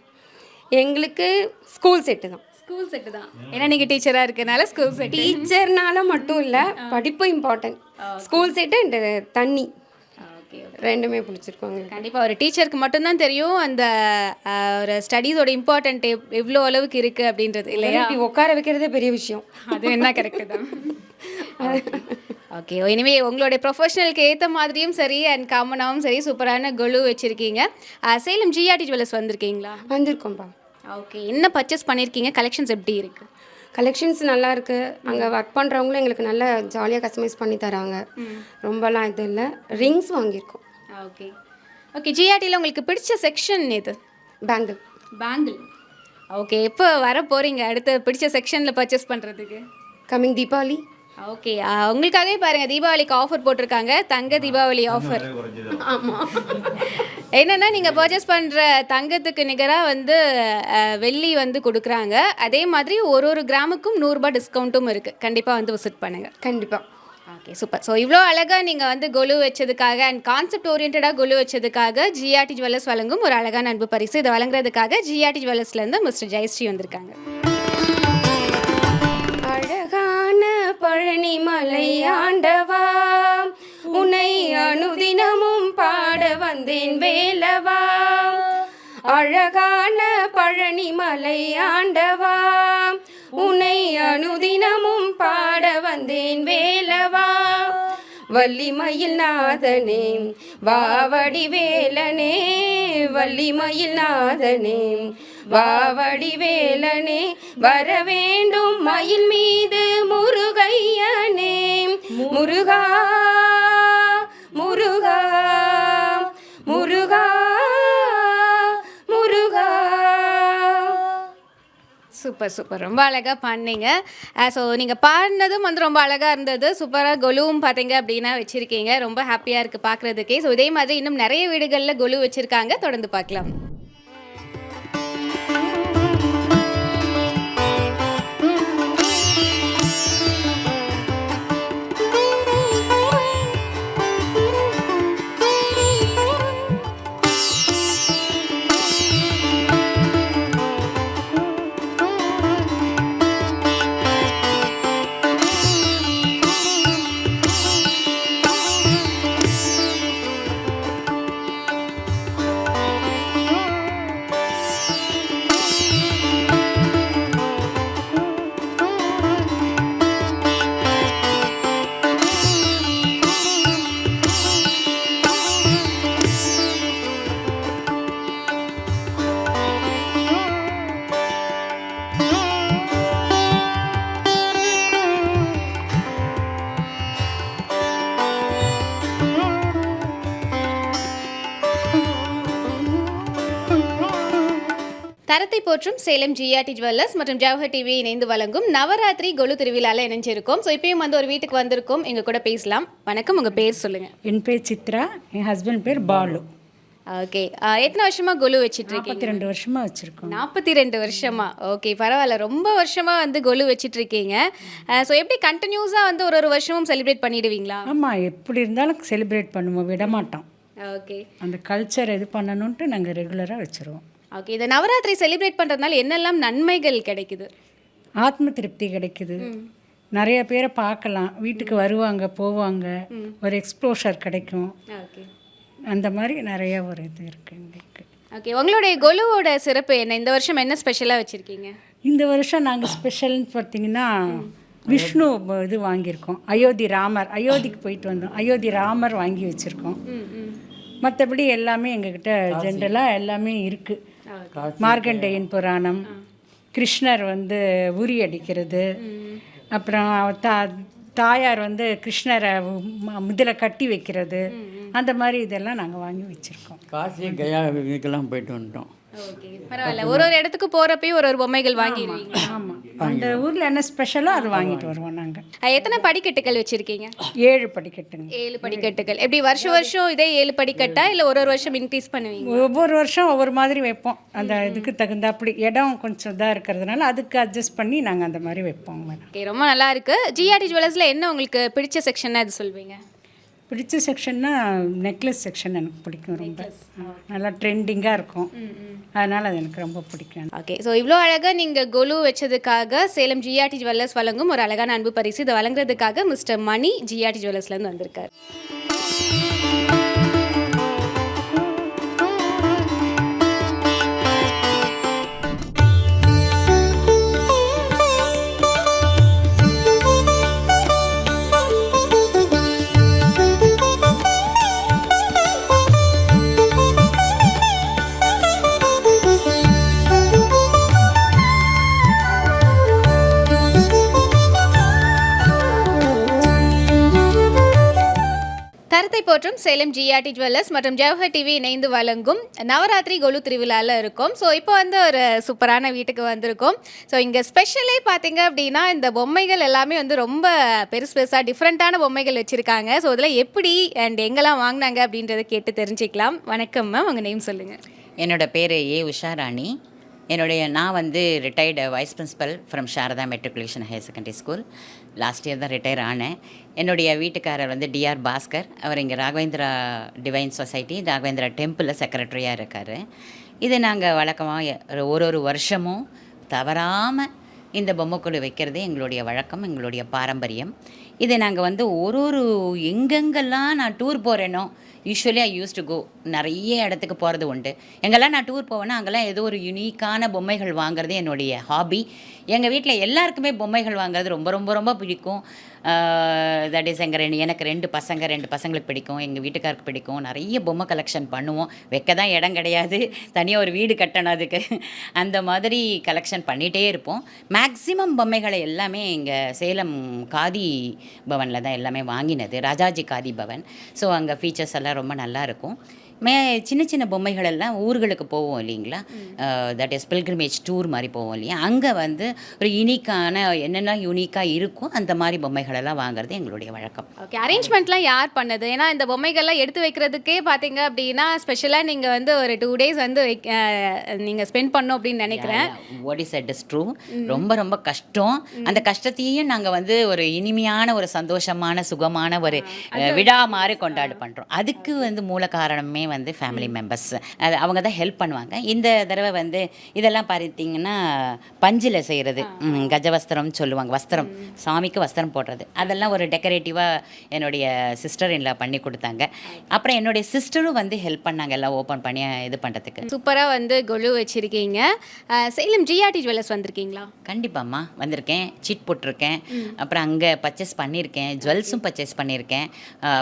எங்களுக்கு ஸ்கூல் செட்டு தான். ஸ்கூல் செட்டு தான். ஏன்னா நீங்கள் டீச்சராக இருக்கனால ஸ்கூல் செட். டீச்சர்னால மட்டும் இல்லை, படிப்பு இம்பார்ட்டன்ட். ஸ்கூல் செட்டு அண்ட் தண்ணி ரெண்டுமே பிடிச்சிருக்கோங்க. கண்டிப்பாக ஒரு டீச்சருக்கு மட்டும்தான் தெரியும் அந்த ஒரு ஸ்டடீஸோட இம்பார்ட்டன்ட் எவ்வளோ அளவுக்கு இருக்குது அப்படின்றது இல்லையா? இப்படி உட்கார வைக்கிறதே பெரிய விஷயம். அது என்ன கரெக்டு தான். ஓகே, இனிமே உங்களுடைய ப்ரொஃபஷனலுக்கு ஏற்ற மாதிரியும் சரி அண்ட் காமனாகவும் சரி சூப்பரான கொலு வச்சுருக்கீங்க. சேலம் ஜிஆர்டி ஜுவல்லர்ஸ் வந்திருக்கீங்களா? வந்திருக்கோம்ப்பா. ஓகே, என்ன பர்ச்சேஸ் பண்ணியிருக்கீங்க? கலெக்ஷன்ஸ் எப்படி இருக்குது? கலெக்ஷன்ஸ் நல்லா இருக்குது. அங்கே ஒர்க் பண்ணுறவங்களும் எங்களுக்கு நல்லா ஜாலியாக கஸ்டமைஸ் பண்ணி தராங்க. ரொம்பலாம் இது இல்லை. ரிங்ஸ் வாங்கியிருக்கோம். ஓகே ஓகே, ஜிஆர்டியில் உங்களுக்கு பிடிச்ச செக்ஷன் எது? பேங்கிள். ஓகே, எப்போ வர போகிறீங்க அடுத்து பிடிச்ச செக்ஷனில் பர்ச்சேஸ் பண்ணுறதுக்கு? கம்மிங் தீபாவளி. ஓகே, உங்களுக்காகவே பாருங்கள் தீபாவளிக்கு ஆஃபர் போட்டிருக்காங்க, தங்க தீபாவளி ஆஃபர். ஆமாம், என்னென்னா நீங்கள் பர்ச்சேஸ் பண்ணுற தங்கத்துக்கு நிகராக வந்து வெள்ளி வந்து கொடுக்குறாங்க. அதே மாதிரி ஒரு கிராமுக்கும் 100 ரூபாய் டிஸ்கவுண்ட்டும் இருக்குது. கண்டிப்பாக வந்து விசிட் பண்ணுங்கள். கண்டிப்பாக. Okay, super. ஸோ இவ்வளோ அழகாக நீங்கள் வந்து கொலு வச்சதுக்காக அண்ட் கான்செப்ட் ஓரியன்டாக கொலு வச்சதுக்காக ஜிஆர்டி ஜுவல்லர்ஸ் வழங்கும் ஒரு அழகான அன்பு பரிசு. இதை வழங்குறதுக்காக ஜிஆர்டி ஜுவல்லர்ஸ்லேருந்து மிஸ்டர் ஜெயஸ்ரீ வந்திருக்காங்க. அழகான பழனி மலை ஆண்டவா, உன்னை அனுதினமும் பாட வந்தேன் வேலவா. அழகான பழனி மலை ஆண்டவா, உன்னை அனுதினமும் பாட வந்தேன் வேலவா. வள்ளிமயில் நாதனே வாவடி வேலனே, வள்ளிமயில் நாதனே வாவடி வேலனே, வர வேண்டும் மயில் மீது முருகையனே. முருகா முருகா முருகா முருகா. சூப்பர் சூப்பர், ரொம்ப அழகாக பாடினீங்க. ஸோ நீங்கள் பாடினதும் வந்து ரொம்ப அழகாக இருந்தது. சூப்பராக கொலுவும் பார்த்தீங்க அப்படின்னா வச்சுருக்கீங்க. ரொம்ப ஹாப்பியாக இருக்குது பார்க்குறதுக்கே. ஸோ இதே மாதிரி இன்னும் நிறைய வீடுகளில் கொலு வச்சுருக்காங்க. தொடர்ந்து பார்க்கலாம். தரத்தை போற்றும் சேலம் ஜிஆர்டி ஜுவல்லர்ஸ் மற்றும் ஜவஹர் டிவி இணைந்து வழங்கும் நவராத்திரி கொலு திருவிழாவில் இணைஞ்சிருக்கோம். ஸோ இப்பயும் வந்து ஒரு வீட்டுக்கு வந்திருக்கோம், எங்கள் கூட பேசலாம். வணக்கம், உங்கள் பேர் சொல்லுங்கள். என் பேர் சித்ரா, என் ஹஸ்பண்ட் பேர் பாலு. ஓகே, எத்தனை வருஷமா கொலு வச்சுட்டு இருக்கீங்க? 42 வருஷமாக வச்சுருக்கோம். 42 வருஷமா? ஓகே, பரவாயில்ல. ரொம்ப வருஷமாக வந்து கொலு வச்சுட்டு இருக்கீங்க. ஸோ எப்படி கண்டினியூஸாக வந்து ஒரு வருஷமும் செலிப்ரேட் பண்ணிடுவீங்களா? ஆமாம், எப்படி இருந்தாலும் செலிப்ரேட் பண்ணுவோம், விட மாட்டோம். ஓகே, அந்த கல்ச்சர் இது பண்ணணுன்ட்டு நாங்கள் ரெகுலராக வச்சுருவோம். ஓகே. இந்த நவராத்திரி செலிப்ரேட் பண்ணுறதுனால என்னெல்லாம் நன்மைகள் கிடைக்குது? ஆத்ம திருப்தி கிடைக்குது, நிறைய பேரை பார்க்கலாம், வீட்டுக்கு வருவாங்க போவாங்க, ஒரு எக்ஸ்ப்ளோஷர் கிடைக்கும். ஓகே, அந்த மாதிரி நிறைய ஒரு இது இருக்குது எங்களுக்கு. ஓகே, உங்களுடைய கொலுவோட சிறப்பு என்ன? இந்த வருஷம் என்ன ஸ்பெஷலாக வச்சுருக்கீங்க? இந்த வருஷம் நாங்கள் ஸ்பெஷல்னு பார்த்தீங்கன்னா விஷ்ணு இது வாங்கியிருக்கோம். அயோத்தி ராமர், அயோத்திக்கு போயிட்டு வந்தோம், அயோத்தி ராமர் வாங்கி வச்சுருக்கோம். மற்றபடி எல்லாமே எங்ககிட்ட ஜென்ரலாக எல்லாமே இருக்குது. மார்க்கண்டேயன் புராணம், கிருஷ்ணர் வந்து உரி அடிக்கிறது, அப்புறம் தாயார் வந்து கிருஷ்ணரை இதில் கட்டி வைக்கிறது, அந்த மாதிரி இதெல்லாம் நாங்கள் வாங்கி வச்சுருக்கோம். காசி கயா இதுக்கெல்லாம் போயிட்டு வந்துட்டோம். ஓகே, பரவாயில்ல. ஒரு இடத்துக்கு போகிறப்பையும் ஒரு பொம்மைகள் வாங்கிடுவீங்க. ஆமாம், அந்த ஊரில் என்ன ஸ்பெஷலோ அது வாங்கிட்டு வருவோம் நாங்கள். எத்தனை படிக்கட்டுகள் வச்சுருக்கீங்க? 7 படிக்கட்டுங்க. 7 படிக்கட்டுகள். எப்படி வருஷம் இதே 7 படிக்கட்டா இல்லை ஒரு வருஷம் இன்க்ரீஸ் பண்ணுவீங்க? ஒவ்வொரு வருஷம் ஒவ்வொரு மாதிரி வைப்போம். அந்த இதுக்கு தகுந்தாப்படி இடம் கொஞ்சம் இதாக இருக்கிறதுனால அதுக்கு அட்ஜஸ்ட் பண்ணி நாங்கள் அந்த மாதிரி வைப்போம். ஓகே, ரொம்ப நல்லா இருக்குது. ஜிஆர்டி ஜுவல்லர்ஸில் என்ன உங்களுக்கு பிடிச்ச செக்ஷன் அது சொல்வீங்க? பிடிச்ச செக்ஷன்னா நெக்லஸ் செக்ஷன் எனக்கு பிடிக்கும். ரொம்ப நல்லா ட்ரெண்டிங்காக இருக்கும், அதனால் அது எனக்கு ரொம்ப பிடிக்கும். ஓகே, ஸோ இவ்வளோ அழகாக நீங்கள் கொலு வச்சதுக்காக சேலம் ஜிஆர்டி ஜுவல்லர்ஸ் வழங்கும் ஒரு அழகான அன்பு பரிசு. இதை வழங்குறதுக்காக மிஸ்டர் மணி ஜிஆர்டி ஜுவல்லர்ஸ்லேருந்து வந்திருக்கார். தரத்தை போற்றும் சேலம் ஜிஆர்டி ஜுவல்லர்ஸ் மற்றும் ஜவஹர் டிவி இணைந்து வழங்கும் நவராத்திரி கொலு திருவிழாவில் இருக்கும். ஸோ இப்போ வந்து ஒரு சூப்பரான வீட்டுக்கு வந்திருக்கோம். ஸோ இங்கே ஸ்பெஷலே பார்த்தீங்க அப்படின்னா இந்த பொம்மைகள் எல்லாமே வந்து ரொம்ப பெருசாக டிஃப்ரெண்ட்டான பொம்மைகள் வச்சுருக்காங்க. ஸோ இதில் எப்படி அண்ட் எங்கெல்லாம் வாங்கினாங்க அப்படின்றத கேட்டு தெரிஞ்சுக்கலாம். வணக்கம் மேம், உங்கள் நேம் சொல்லுங்கள். என்னோடய பேர் உஷாராணி. நான் வந்து retired vice principal from Sharada matriculation higher secondary school. Last year தான் ரிட்டையர் ஆனேன். என்னுடைய வீட்டுக்காரர் வந்து டிஆர் பாஸ்கர். அவர் இங்கே ராகவேந்திரா டிவைன் சொசைட்டி, ராகவேந்திரா டெம்பிளில் செக்ரட்டரியாக இருக்கார். இது நாங்கள் வழக்கமாக ஒரு வருஷமும் தவறாமல் இந்த பொம்மைக்குழு வைக்கிறது எங்களுடைய வழக்கம், எங்களுடைய பாரம்பரியம். இதை நாங்கள் வந்து எங்கெங்கெல்லாம் நான் டூர் போகிறேனோ, usually I use to go, நிறைய இடத்துக்கு போகிறது உண்டு. எங்கெல்லாம் நான் டூர் போவேன்னா அங்கெல்லாம் ஏதோ ஒரு யூனிக்கான பொம்மைகள் வாங்குறது என்னுடைய ஹாபி. எங்கள் வீட்டில் எல்லாருக்குமே பொம்மைகள் வாங்குறது ரொம்ப ரொம்ப ரொம்ப பிடிக்கும். தட் இஸ் எனக்கு 2 பசங்களுக்கு பிடிக்கும், எங்கள் வீட்டுக்காருக்கு பிடிக்கும். நிறைய பொம்மை கலெக்ஷன் பண்ணுவோம். வைக்க தான் இடம் கிடையாது, தனியாக ஒரு வீடு கட்டணும் அதுக்கு. அந்த மாதிரி கலெக்ஷன் பண்ணிகிட்டே இருப்போம். மேக்ஸிமம் பொம்மைகளை எல்லாமே இங்கே சேலம் காதி பவனில் தான் எல்லாமே வாங்கினது, ராஜாஜி காதி பவன். ஸோ அங்கே ஃபீச்சர்ஸ் எல்லாம் ரொம்ப நல்லாயிருக்கும். சின்ன சின்ன பொம்மைகள் எல்லாம் ஊர்களுக்கு போவோம் இல்லைங்களா, தட் இஸ் பில்கிரிமேஜ் டூர் மாதிரி போவோம் இல்லையா, அங்கே வந்து ஒரு யூனிக்கான என்னென்ன யூனிக்காக இருக்கும் அந்த மாதிரி பொம்மைகளெல்லாம் வாங்குறது எங்களுடைய வழக்கம். ஓகே, அரேஞ்ச்மெண்ட்லாம் யார் பண்ணது? ஏன்னா இந்த பொம்மைகள்லாம் எடுத்து வைக்கிறதுக்கே பார்த்தீங்க அப்படின்னா ஸ்பெஷலாக நீங்கள் வந்து ஒரு 2 days வந்து நீங்கள் ஸ்பெண்ட் பண்ணோம் அப்படின்னு நினைக்கிறேன். What is it is true. ரொம்ப ரொம்ப கஷ்டம். அந்த கஷ்டத்தையும் நாங்கள் வந்து ஒரு இனிமையான ஒரு சந்தோஷமான சுகமான ஒரு விழா மாதிரி கொண்டாடு பண்ணுறோம். அதுக்கு வந்து மூல காரணமே வந்து ஃபேமிலி மெம்பர்ஸ், அது அவங்க தான் ஹெல்ப் பண்ணுவாங்க. இந்த தடவை வந்து இதெல்லாம் பார்த்தீங்கன்னா பஞ்சில் செய்கிறது, கஜவஸ்திரம் சொல்லுவாங்க, வஸ்திரம், சாமிக்கு வஸ்திரம் போடுறது, அதெல்லாம் ஒரு டெக்கரேட்டிவாக என்னுடைய சிஸ்டர் எல்லாம் பண்ணி கொடுத்தாங்க. அப்புறம் என்னுடைய சிஸ்டரும் வந்து ஹெல்ப் பண்ணாங்க எல்லாம் ஓப்பன் பண்ணி இது பண்ணுறதுக்கு. சூப்பராக வந்து கொலு வச்சுருக்கீங்க. சேலம் ஜிஆர்டி ஜுவல்லர்ஸ் வந்திருக்கீங்களா? கண்டிப்பாம்மா வந்திருக்கேன், சீட் போட்டிருக்கேன், அப்புறம் அங்கே பர்ச்சேஸ் பண்ணியிருக்கேன், ஜுவல்ஸும் பர்ச்சேஸ் பண்ணியிருக்கேன்,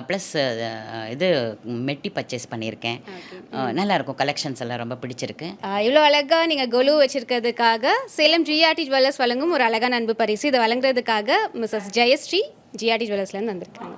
ப்ளஸ் இது மெட்டி பர்ச்சேஸ் பண்ணியிருக்கேன். நல்லாயிருக்கும், கலெக்ஷன்ஸ் எல்லாம் ரொம்ப பிடிச்சிருக்கு. இவ்வளோ அழகாக நீங்கள் கொலு வச்சுருக்கிறதுக்காக சேலம் ஜிஆர்டி ஜுவல்லர்ஸ் வழங்கும் ஒரு அழகான அன்பு பரிசு. இதை வழங்குறதுக்காக மிஸ்ஸஸ் ஜெயஸ்ரீ ஜிஆர்டி ஜுவல்லர்ஸ்லேருந்து வந்திருக்காங்க.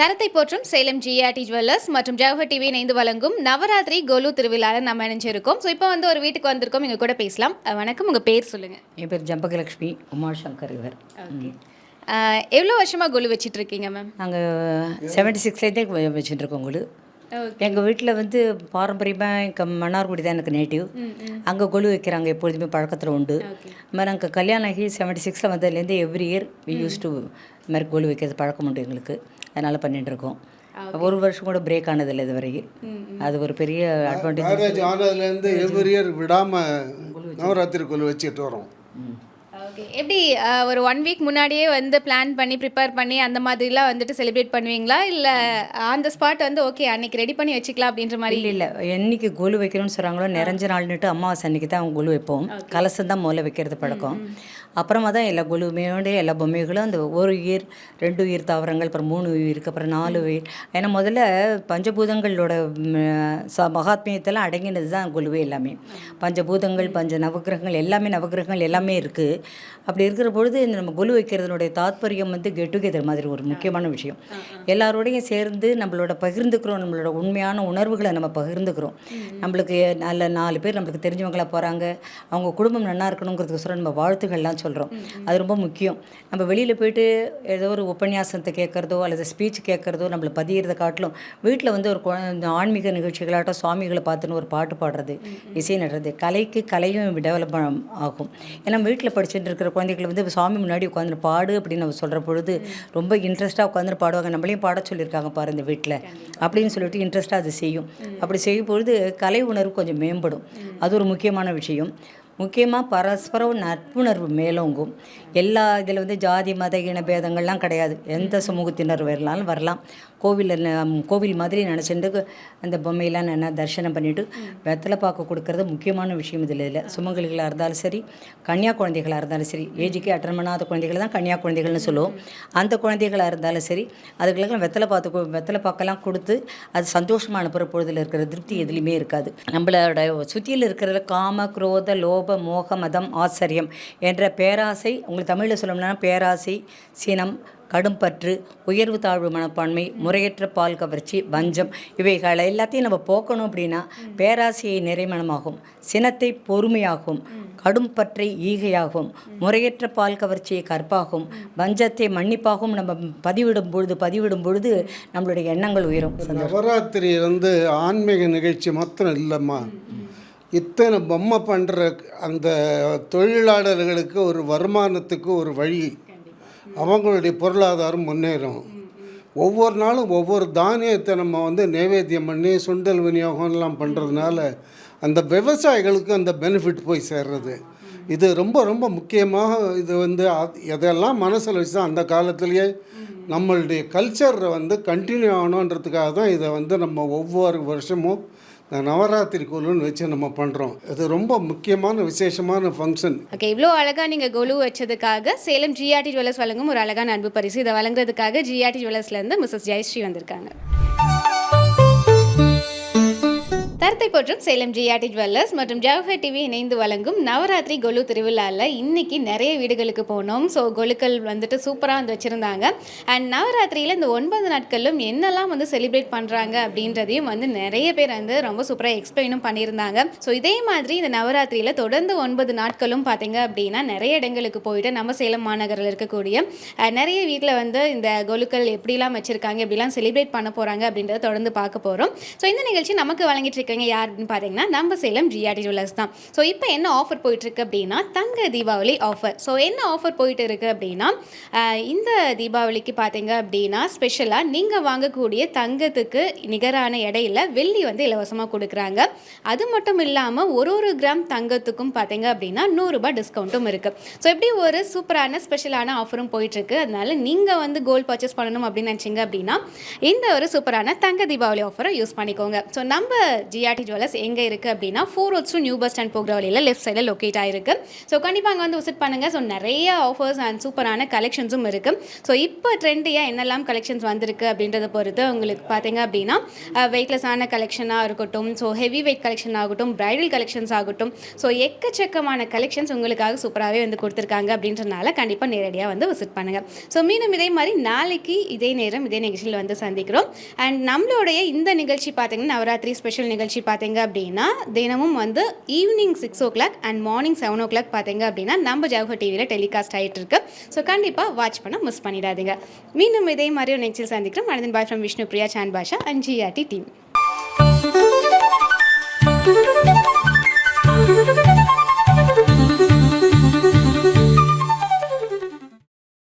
தரத்தை போற்றும் சேலம் ஜிஆர்டி ஜுவல்லர்ஸ் மற்றும் ஜவஹர் டிவி இணைந்து வழங்கும் நவராத்திரி கோலு திருவிழாவில் நம்ம இணைஞ்சிருக்கோம். ஸோ இப்போ வந்து ஒரு வீட்டுக்கு வந்திருக்கோம், இங்கே கூட பேசலாம். வணக்கம், உங்கள் பேர் சொல்லுங்கள். என் பேர் ஜம்பகலட்சுமி உமாசங்கர் இவர். எவ்வளோ வருஷமாக கோலு வச்சிட்டு இருக்கீங்க மேம்? நாங்கள் 76 வச்சுட்டுருக்கோம் கொலு. எங்கள் வீட்டில் வந்து பாரம்பரியமாக மன்னார்குடி தான் எனக்கு நேட்டிவ். அங்கே கொலு வைக்கிறாங்க, எப்பொழுதுமே பழக்கத்தில் உண்டு. அது மாதிரி நாங்கள் கல்யாணம் ஆகி 76 வந்ததுலேருந்து every year we use to இது மாதிரி கொலு வைக்கிறது பழக்கம் உண்டு எங்களுக்கு. அதனால் பண்ணிட்டுருக்கோம். ஒரு வருஷம் கூட பிரேக் ஆனதில்லை இது வரைக்கும். அது ஒரு பெரிய அட்வான்டேஜ். மேரேஜ் ஆனதுலேருந்து எவ்ரி இயர் விடாமல் நவராத்திரி கொலு வச்சுட்டு வரோம். ஓகே, எப்படி ஒரு 1 வீக் முன்னாடியே வந்து பிளான் பண்ணி ப்ரிப்பேர் பண்ணி அந்த மாதிரிலாம் வந்துட்டு செலிப்ரேட் பண்ணுவீங்களா, இல்லை ஆன் த ஸ்பாட் வந்து ஓகே அன்னைக்கு ரெடி பண்ணி வச்சுக்கலாம் அப்படின்ற மாதிரி? இல்லை, என்னைக்கு கோலு வைக்கணும்னு சொல்கிறாங்களோ நிறைஞ்ச நாள்னுட்டு அமாவாசை அன்றைக்கி தான் அவங்க கொலு வைப்போம். கலசம் தான் முதல்ல வைக்கிறது பழக்கம். அப்புறமா தான் எல்லா கொலுமையோட எல்லா பொம்மைகளும் அந்த 1 உயிர் 2 உயிர் தாவரங்கள், அப்புறம் 3 உயிருக்கு அப்புறம் 4 உயிர். ஏன்னா முதல்ல பஞ்சபூதங்களோட மகாத்மியத்தெல்லாம் அடங்கினது தான் கொலுவே எல்லாமே. பஞ்சபூதங்கள், நவகிரகங்கள் எல்லாமே இருக்குது. அப்படி இருக்கிற பொழுது இந்த நம்ம கொலு வைக்கிறதுனுடைய தாத்பரியம் வந்து கெட் டுகெதர் மாதிரி ஒரு முக்கியமான விஷயம். எல்லாரோடையும் சேர்ந்து நம்மளோட பகிர்ந்துக்கிறோம், நம்மளோட உண்மையான உணர்வுகளை நம்ம பகிர்ந்துக்கிறோம். நம்மளுக்கு நல்ல 4 பேர் நம்மளுக்கு தெரிஞ்சவங்களாக போகிறாங்க, அவங்க குடும்பம் நல்லா இருக்கணுங்கிறதுக்கு நம்ம வாழ்த்துக்கள்லாம் சொல்கிறோம். அது ரொம்ப முக்கியம். நம்ம வெளியில் போயிட்டு ஏதோ ஒரு உபன்யாசத்தை கேட்குறதோ அல்லது ஸ்பீச் கேட்குறதோ நம்மளை பதிகிறத காட்டிலும் வீட்டில் வந்து ஒரு ஆன்மீக நிகழ்ச்சிகளாட்டம் சுவாமிகளை பார்த்துன்னு ஒரு பாட்டு பாடுறது, இசை நடுறது, கலையும் டெவலப் ஆகும். ஏன்னா வீட்டில் படிச்சுட்டு இருக்கிற குழந்தைகள் வந்து சாமி முன்னாடி உட்காந்து பாடு அப்படின்னு நம்ம சொல்கிற பொழுது ரொம்ப இன்ட்ரெஸ்ட்டாக உட்காந்து பாடுவாங்க. நம்மளையும் பாட சொல்லியிருக்காங்க பாரு இந்த வீட்டில் அப்படின்னு சொல்லிட்டு இன்ட்ரெஸ்ட்டாக அது செய்யும். அப்படி செய்யும் பொழுது கலை உணர்வு கொஞ்சம் மேம்படும். அது ஒரு முக்கியமான விஷயம். முக்கியமாக பரஸ்பர நட்புணர்வு மேலோங்கும். எல்லா இதில் வந்து ஜாதி மத இனபேதங்கள்லாம் கிடையாது. எந்த சமூகத்தினர் வரலாம். கோவில் மாதிரி நினச்சிட்டு அந்த பொம்மையெல்லாம் என்ன தரிசனம் பண்ணிவிட்டு வெத்தலை பாக்கு கொடுக்கறது முக்கியமான விஷயம். இதில் சுமங்கலிகளாக இருந்தாலும் சரி, கன்னியா குழந்தைகளாக இருந்தாலும் சரி, ஏஜுக்கே அட்டன் பண்ணாத குழந்தைகள் தான் கன்னியா குழந்தைகள்னு சொல்லுவோம். அந்த குழந்தைகளாக இருந்தாலும் சரி, அதுக்கெல்லாம் வெத்தலை பாக்கெல்லாம் கொடுத்து அது சந்தோஷமாக அனுப்புகிற பொழுதில் இருக்கிற திருப்தி எதுலேயுமே இருக்காது. நம்மளோட சுற்றியில் இருக்கிற காம, குரோத, லோப, மோக, மதம், ஆச்சரியம் என்ற பேராசை, உங்களுக்கு தமிழில் சொல்லணும்னா பேராசை, சினம், கடும்பற்று, உயர்வு தாழ்வு மனப்பான்மை, முறையற்ற பால் கவர்ச்சி, பஞ்சம் இவைகளை எல்லாத்தையும் நம்ம போக்கணும். அப்படின்னா பேராசையை நிறைமணமாகும், சினத்தை பொறுமையாகும், கடும்பற்றை ஈகையாகும், முறையற்ற பால் கவர்ச்சியை கற்பாகும், பஞ்சத்தை மன்னிப்பாகவும் நம்ம பதிவிடும் பொழுது நம்மளுடைய எண்ணங்கள் உயரும். நவராத்திரி வந்து ஆன்மீக நிகழ்ச்சி மாத்திரம் இல்லைம்மா, இத்தனை பொம்மை பண்ணுற அந்த தொழிலாளர்களுக்கு ஒரு வருமானத்துக்கு ஒரு வழி, அவங்களுடைய பொருளாதாரம் முன்னேறும். ஒவ்வொரு நாளும் ஒவ்வொரு தானியத்தை நம்ம வந்து நைவேத்தியம் பண்ணி சுண்டல் விநியோகம்லாம் பண்ணுறதுனால அந்த விவசாயிகளுக்கு அந்த பெனிஃபிட் போய் சேர்றது. இது ரொம்ப ரொம்ப முக்கியமாக இது வந்து எதெல்லாம் மனசில் வச்சு தான் அந்த காலத்துலேயே நம்மளுடைய கல்ச்சரை வந்து கண்டினியூ ஆகணுன்றதுக்காக தான் இதை வந்து நம்ம ஒவ்வொரு வருஷமும் நவராத்திரி கோலுன்னு வச்சு நம்ம பண்ணுறோம். இது ரொம்ப முக்கியமான விசேஷமான ஃபங்க்ஷன். ஓகே, இவ்வளோ அழகாக நீங்கள் கொலு வச்சதுக்காக சேலம் ஜிஆர்டி ஜுவல்லர்ஸ் வழங்கும் ஒரு அழகான அன்பு பரிசு. இதை வழங்குறதுக்காக ஜிஆர்டி ஜுவல்லர்ஸ்லேருந்து மிஸ்ஸஸ் ஜெயஸ்ரீ வந்திருக்காங்க. தரத்தை போற்றும் சேலம் ஜிஆர்டி ஜுவல்லர்ஸ் மற்றும் ஜவஹர் டிவி இணைந்து வழங்கும் நவராத்திரி கொலு திருவிழாவில் இன்றைக்கி நிறைய வீடுகளுக்கு போனோம். ஸோ கொலுக்கள் வந்துட்டு சூப்பராக வந்து வச்சுருந்தாங்க. அண்ட் நவராத்திரியில் இந்த 9 நாட்களும் என்னெல்லாம் வந்து செலிப்ரேட் பண்ணுறாங்க அப்படின்றதையும் வந்து நிறைய பேர் வந்து ரொம்ப சூப்பராக எக்ஸ்பிளைனும் பண்ணியிருந்தாங்க. ஸோ இதே மாதிரி இந்த நவராத்திரியில் தொடர்ந்து 9 நாட்களும் பார்த்தீங்க அப்படின்னா நிறைய இடங்களுக்கு போயிட்டு நம்ம சேலம் மாநகரில் இருக்கக்கூடிய நிறைய வீட்டில் வந்து இந்த கொலுக்கள் எப்படிலாம் வச்சுருக்காங்க, எப்படிலாம் செலிப்ரேட் பண்ண போகிறாங்க அப்படின்றத தொடர்ந்து பார்க்க போகிறோம். ஸோ இந்த நிகழ்ச்சி நமக்கு வழங்கிட்டு இருக்கீங்க யார் அப்படின்னு பார்த்தீங்கன்னா நம்ம சேலம் ஜிஆர்டி ஜுவல்லர்ஸ் தான். ஸோ இப்போ என்ன ஆஃபர் போயிட்டுருக்கு அப்படின்னா தங்க தீபாவளி ஆஃபர். ஸோ என்ன ஆஃபர் போயிட்டு இருக்குது அப்படின்னா இந்த தீபாவளிக்கு பார்த்தீங்க அப்படின்னா ஸ்பெஷலாக நீங்கள் வாங்கக்கூடிய தங்கத்துக்கு நிகரான எடையில் வெள்ளி வந்து இலவசமாக கொடுக்குறாங்க. அது மட்டும் இல்லாமல் ஒரு கிராம் தங்கத்துக்கும் பார்த்தீங்க அப்படின்னா 100 ரூபாய் டிஸ்கவுண்ட்டும் இருக்குது. ஸோ இப்படி ஒரு சூப்பரான ஸ்பெஷலான ஆஃபரும் போயிட்டுருக்கு. அதனால நீங்கள் வந்து கோல்டு பர்ச்சேஸ் பண்ணணும் அப்படின்னு நினச்சிங்க அப்படின்னா இந்த ஒரு சூப்பரான தங்க தீபாவளி ஆஃபரை யூஸ் பண்ணிக்கோங்க. ஸோ நம்ம ஜிஆர்டி ஜுவல்லர்ஸ் எங்கே இருக்குது அப்படின்னா 4 roads to new bus stand போகிற வழியில் லெஃப்ட் சைடில் லொக்கேட் ஆகிருக்கு. ஸோ கண்டிப்பாக அங்கே வந்து விசிட் பண்ணுங்கள். ஸோ நிறைய ஆஃபர்ஸ் அண்ட் சூப்பரான கலெக்ஷன்ஸும் இருக்குது. ஸோ இப்போ ட்ரெண்டியாக என்னெல்லாம் கலெக்ஷன்ஸ் வந்திருக்கு அப்படின்றத பொறுத்து உங்களுக்கு பார்த்தீங்க அப்படின்னா வெயிட்லெஸ்ஸான கலெக்ஷனாக இருக்கட்டும், ஸோ ஹெவி வெயிட் கலெக்ஷன் ஆகட்டும், பிரைடல் கலெக்ஷன்ஸ் ஆகட்டும், ஸோ எக்கச்சக்கமான கலெக்ஷன்ஸ் உங்களுக்காக சூப்பராகவே வந்து கொடுத்துருக்காங்க. அப்படின்றனால கண்டிப்பாக நேரடியாக வந்து விசிட் பண்ணுங்கள். ஸோ மீண்டும் இதே மாதிரி நாளைக்கு இதே நேரம் இதே நிகழ்ச்சியில் வந்து சந்திக்கிறோம். அண்ட் நம்மளுடைய இந்த நிகழ்ச்சி பார்த்தீங்கன்னா நவராத்திரி ஸ்பெஷல் நிகழ்ச்சி பார்த்தீங்க அப்படின்னா தினமும் வந்து evening 6 o'clock and morning 7 o'clock பார்த்தீங்க அப்படின்னா நம்ம ஜவஹர் டிவியில் டெலிகாஸ்ட் ஆகிட்டு இருக்கு. ஸோ கண்டிப்பாக வாட்ச் பண்ண மிஸ் பண்ணிடாதீங்க. மீண்டும் இதே மாதிரி ஒரு நிகழ்ச்சியில் சந்திக்கிறோம். And bye from Vishnu Priya Chand Basha and GRT team.